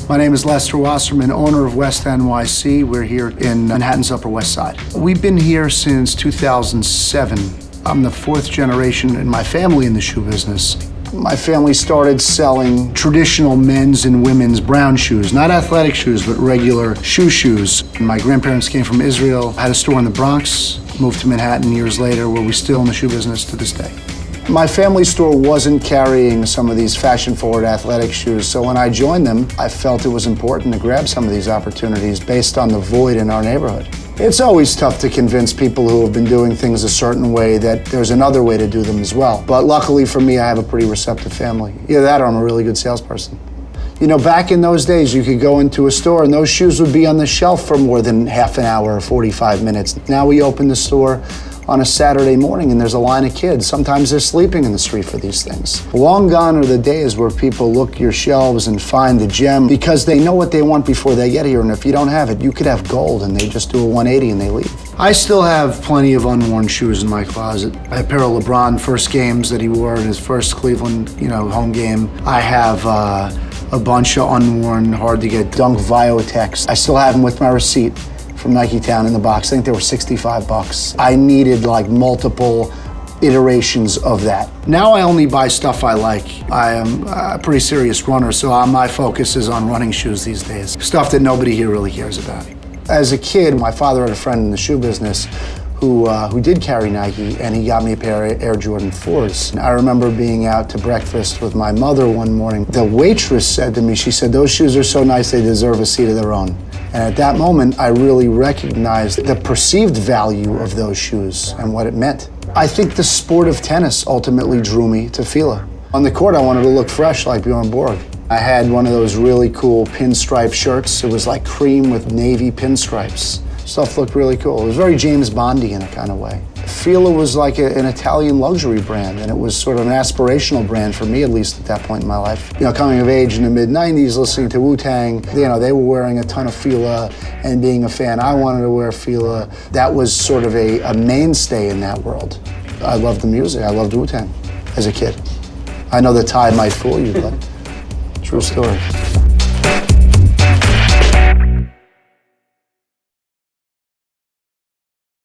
My name is Lester Wasserman, owner of West NYC. We're here in Manhattan's Upper West Side. We've been here since 2007. I'm the fourth generation in my family in the shoe business. My family started selling traditional men's and women's brown shoes, not athletic shoes, but regular shoes. My grandparents came from Israel, had a store in the Bronx, moved to Manhattan years later, where we're still in the shoe business to this day. My family store wasn't carrying some of these fashion-forward athletic shoes, so when I joined them, I felt it was important to grab some of these opportunities based on the void in our neighborhood. It's always tough to convince people who have been doing things a certain way that there's another way to do them as well. But luckily for me, I have a pretty receptive family. Either that or I'm a really good salesperson. You know, back in those days, you could go into a store and those shoes would be on the shelf for more than half an hour or 45 minutes. Now we open the store on a Saturday morning and there's a line of kids. Sometimes they're sleeping in the street for these things. Long gone are the days where people look your shelves and find the gem because they know what they want before they get here, and if you don't have it, you could have gold and they just do a 180 and they leave. I still have plenty of unworn shoes in my closet. I have a pair of LeBron first games that he wore in his first Cleveland, home game. I have a bunch of unworn, hard to get Dunk Viotechs. I still have them with my receipt from Nike Town in the box. I think they were 65 bucks. I needed like multiple iterations of that. Now I only buy stuff I like. I am a pretty serious runner, so my focus is on running shoes these days. Stuff that nobody here really cares about. As a kid, my father had a friend in the shoe business who did carry Nike, and he got me a pair of Air Jordan 4s. And I remember being out to breakfast with my mother one morning. The waitress said to me, she said, "Those shoes are so nice, they deserve a seat of their own." And at that moment, I really recognized the perceived value of those shoes and what it meant. I think the sport of tennis ultimately drew me to Fila. On the court, I wanted to look fresh like Bjorn Borg. I had one of those really cool pinstripe shirts. It was like cream with navy pinstripes. Stuff looked really cool. It was very James Bondy in a kind of way. Fila was like an Italian luxury brand, and it was sort of an aspirational brand for me, at least at that point in my life. Coming of age in the mid-90s, listening to Wu-Tang, they were wearing a ton of Fila, and being a fan, I wanted to wear Fila. That was sort of a mainstay in that world. I loved the music. I loved Wu-Tang as a kid. I know the tie might fool you, but true story.